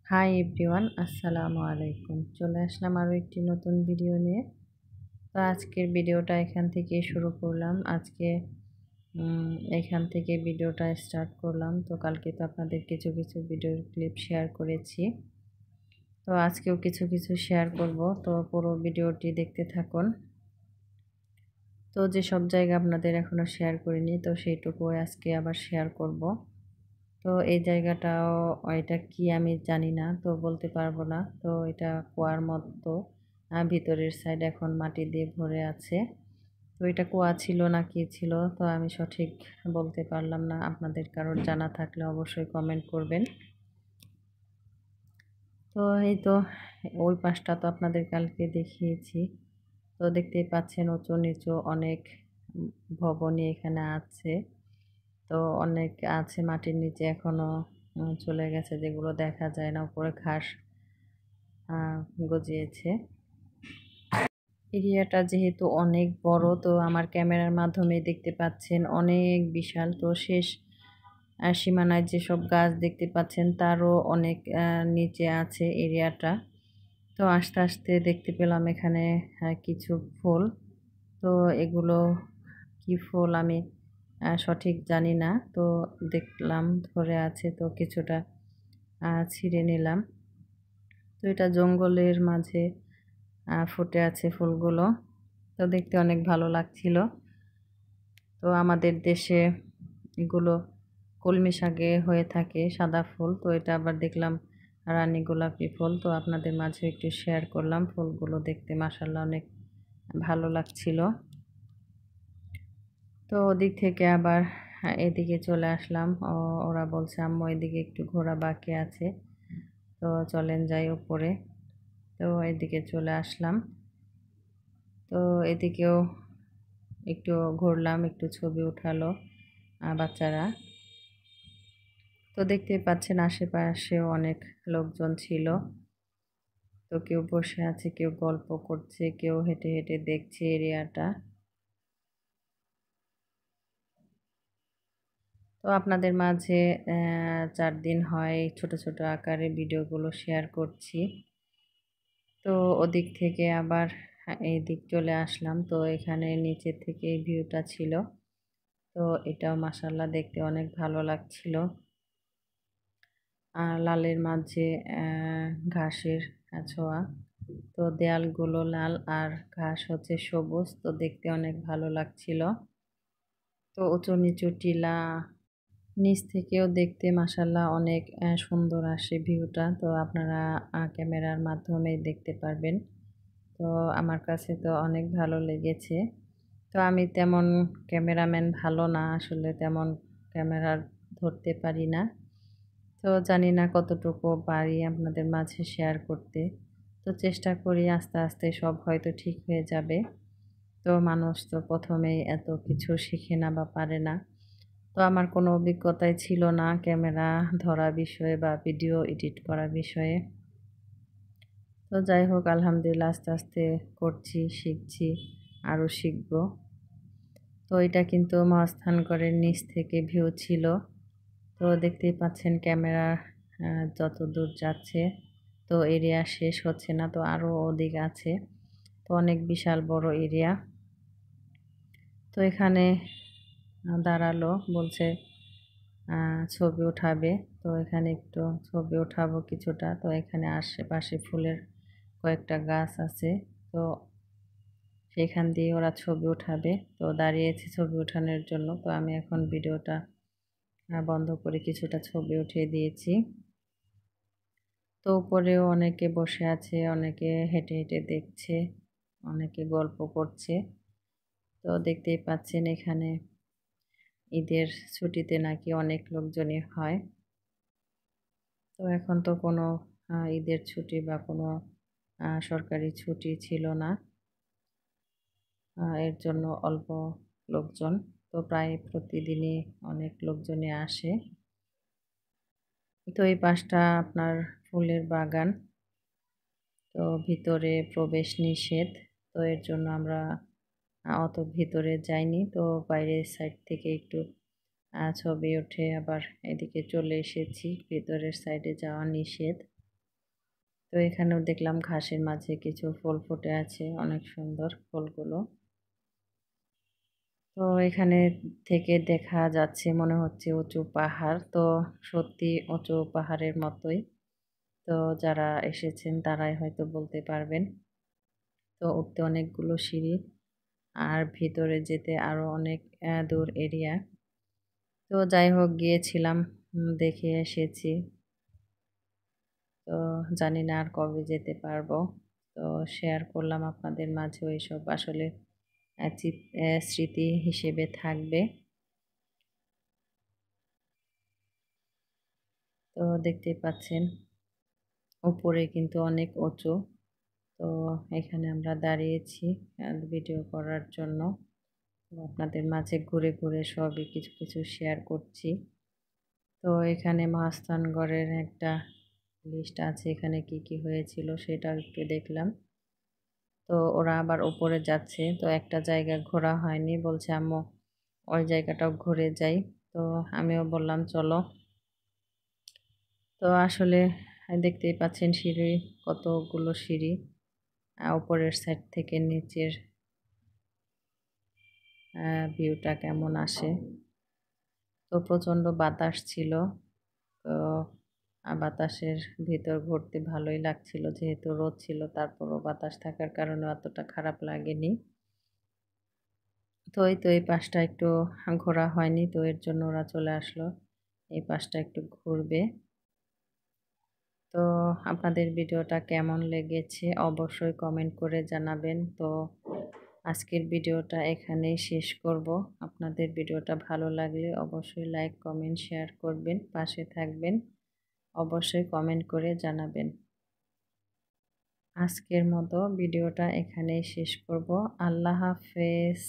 Hi everyone, আসসালামু আলাইকুম। চলে আসলাম আরও একটি নতুন ভিডিও নিয়ে। তো আজকের ভিডিওটা এখান থেকে শুরু করলাম। আজকে এখান থেকে ভিডিওটা স্টার্ট করলাম। তো কালকে তো আপনাদের কিছু কিছু ভিডিওর ক্লিপ শেয়ার করেছি। তো আজকেও কিছু কিছু শেয়ার করব। তো পুরো ভিডিওটি দেখতে থাকুন। তো যেসব জায়গা আপনাদের এখনও শেয়ার করিনি, তো সেইটুকু আজকে আবার শেয়ার করব। তো এই জায়গাটাও এটা কি আমি জানি না, তো বলতে পারবো না। তো এটা কুয়ার মতো, ভিতরের সাইড এখন মাটি দিয়ে ভরে আছে। তো এটা কুয়া ছিল না কি ছিল, তো আমি সঠিক বলতে পারলাম না। আপনাদের কারোর জানা থাকলে অবশ্যই কমেন্ট করবেন। তো এই তো ওই পাশটা তো আপনাদের কালকে দেখিয়েছি। তো দেখতেই পাচ্ছেন উঁচু নিচু অনেক ভবনই এখানে আছে। তো অনেক আছে মাটির নিচে এখনো চলে গেছে, যেগুলো দেখা যায় না। উপরে ঘাস গজিয়েছে। এরিয়াটা যেহেতু অনেক বড়, তো আমার ক্যামেরার মাধ্যমে দেখতে পাচ্ছেন অনেক বিশাল। তো শেষ সীমানায় যেসব গাছ দেখতে পাচ্ছেন তারও অনেক নিচে আছে এরিয়াটা। তো আস্তে আস্তে দেখতে পেলাম এখানে কিছু ফুল। তো এগুলো কি ফুল আমি সঠিক জানি না। তো দেখলাম ধরে আছে, তো কিছুটা ছিঁড়ে নিলাম। তো এটা জঙ্গলের মাঝে ফুটে আছে ফুলগুলো। তো দেখতে অনেক ভালো লাগছিল। তো আমাদের দেশে এগুলো কলমি শাকে হয়ে থাকে সাদা ফুল। তো এটা আবার দেখলাম রানী গোলাপি ফুল। তো আপনাদের মাঝে একটু শেয়ার করলাম। ফুলগুলো দেখতে মাশাআল্লাহ অনেক ভালো লাগছিল। তো ওদিক থেকে আবার এদিকে চলে আসলাম। ওরা বলছে আম্মু এদিকে একটু ঘোরা বাকি আছে, তো চলেন যাই উপরে। তো এদিকে চলে আসলাম। তো এদিকেও একটু ঘুরলাম, একটু ছবি উঠালো বাচ্চারা। তো দেখতেই পাচ্ছেন আশেপাশেও অনেক লোকজন ছিল। তো কেউ বসে আছে, কেউ গল্প করছে, কেউ হেঁটে হেঁটে দেখছে এরিয়াটা। তো আপনাদের মাঝে 4 দিন হয় ছোট ছোট আকারে ভিডিওগুলো শেয়ার করছি। তো ওদিক থেকে আবার এই দিক চলে আসলাম। তো এখানে নিচে থেকে এই ভিউটা ছিল। তো এটাও মাশাআল্লাহ দেখতে অনেক ভালো লাগছিল। লালের মাঝে ঘাসের ছোঁয়া। তো দেয়ালগুলো লাল আর ঘাস হচ্ছে সবুজ। তো দেখতে অনেক ভালো লাগছিল। তো উঁচু নিচু টিলা, নিচ থেকেও দেখতে মাশাআল্লাহ অনেক সুন্দর আসে ভিউটা। তো আপনারা ক্যামেরার মাধ্যমে দেখতে পারবেন। তো আমার কাছে তো অনেক ভালো লেগেছে। তো আমি তেমন ক্যামেরাম্যান ভালো না, আসলে তেমন ক্যামেরার ধরতে পারি না। তো জানি না কতটুকু পারি আপনাদের মাঝে শেয়ার করতে। তো চেষ্টা করি আস্তে আস্তে সব হয়তো ঠিক হয়ে যাবে। তো মানুষ তো প্রথমেই এত কিছু শিখে না বা পারে না। তো আমার কোনো অভিজ্ঞতাই ছিল না ক্যামেরা ধরা বিষয়ে বা ভিডিও এডিট করা বিষয়ে। তো যাই হোক, আলহামদুলিল্লাহ আস্তে আস্তে করছি, শিখছি, আরও শিখব। তো এটা কিন্তু মহাস্থানগড়ের নিচ থেকে ভিউ ছিল। তো দেখতেই পাচ্ছেন ক্যামেরা যত দূর যাচ্ছে, তো এরিয়া শেষ হচ্ছে না, তো আরও অধিক আছে। তো অনেক বিশাল বড় এরিয়া। তো এখানে দাঁড়ালো, বলছে ছবি উঠাবে। তো এখানে একটু ছবি উঠাবো কিছুটা। তো এখানে আশেপাশে ফুলের কয়েকটা গাছ আছে। তো সেখান দিয়ে ওরা ছবি উঠাবে। তো দাঁড়িয়েছে ছবি ওঠানোর জন্য। তো আমি এখন ভিডিওটা বন্ধ করে কিছুটা ছবি উঠিয়ে দিয়েছি। তো উপরেও অনেকে বসে আছে, অনেকে হেঁটে হেঁটে দেখছে, অনেকে গল্প করছে। তো দেখতেই পাচ্ছেন এখানে ঈদের ছুটিতে নাকি অনেক লোকজনই হয়। তো এখন তো কোনো ঈদের ছুটি বা কোনো সরকারি ছুটি ছিল না। এর জন্য অল্প লোকজন। তো প্রায় প্রতিদিনই অনেক লোকজনই আসে। তো এই পাশটা আপনার ফুলের বাগান। তো ভিতরে প্রবেশ নিষেধ। তো এর জন্য আমরা অত ভিতরে যাইনি। তো বাইরের সাইড থেকে একটু ছবি উঠে আবার এদিকে চলে এসেছি। ভিতরের সাইডে যাওয়া নিষেধ। তো এখানেও দেখলাম ঘাসের মাঝে কিছু ফুল ফুটে আছে, অনেক সুন্দর ফুলগুলো। তো এখানে থেকে দেখা যাচ্ছে মনে হচ্ছে উঁচু পাহাড়, তো সত্যি উঁচু পাহাড়ের মতোই। তো যারা এসেছেন তারাই হয়তো বলতে পারবেন। তো উঠতে অনেকগুলো সিঁড়ি আর ভিতরে যেতে আরো অনেক দূর এরিয়া। তো যাই হোক গিয়েছিলাম, দেখে এসেছি। তো জানি না আর কবে যেতে পারবো। তো শেয়ার করলাম আপনাদের মাঝেও এসব আসলে স্মৃতি হিসেবে থাকবে। তো দেখতেই পাচ্ছেন উপরে কিন্তু অনেক উঁচু। তো এখানে আমরা দাঁড়িয়েছি ভিডিও করার জন্য। তো আপনাদের মাঝে ঘুরে ঘুরে সবই কিছু কিছু শেয়ার করছি। তো এখানে মহাস্থানগড়ের একটা লিস্ট আছে, এখানে কি কি হয়েছিল সেটাও একটু দেখলাম। তো ওরা আবার উপরে যাচ্ছে, তো একটা জায়গা ঘোরা হয়নি, বলছে আম্মু ওই জায়গাটাও ঘুরে যাই। তো আমিও বললাম চলো। তো আসলে দেখতেই পাচ্ছেন সিঁড়ি, কতগুলো সিঁড়ি, উপরের সাইড থেকে নিচের ভিউটা কেমন আসে। তো প্রচণ্ড বাতাস ছিল। তো বাতাসের ভিতর ঘুরতে ভালোই লাগছিল, যেহেতু রোদ ছিল তারপরও বাতাস থাকার কারণে অতটা খারাপ লাগেনি। তো এই তো এই পাশটা একটু ঘোরা হয়নি, তো এর জন্য ওরা চলে আসলো এই পাশটা একটু ঘুরবে। তো আপনাদের ভিডিওটা কেমন লেগেছে অবশ্যই কমেন্ট করে জানাবেন। তো আজকের ভিডিওটা এখানেই শেষ করব। আপনাদের ভিডিওটা ভালো লাগলে অবশ্যই লাইক কমেন্ট শেয়ার করবেন, পাশে থাকবেন, অবশ্যই কমেন্ট করে জানাবেন। আজকের মতো ভিডিওটা এখানেই শেষ করব। আল্লাহ হাফেজ।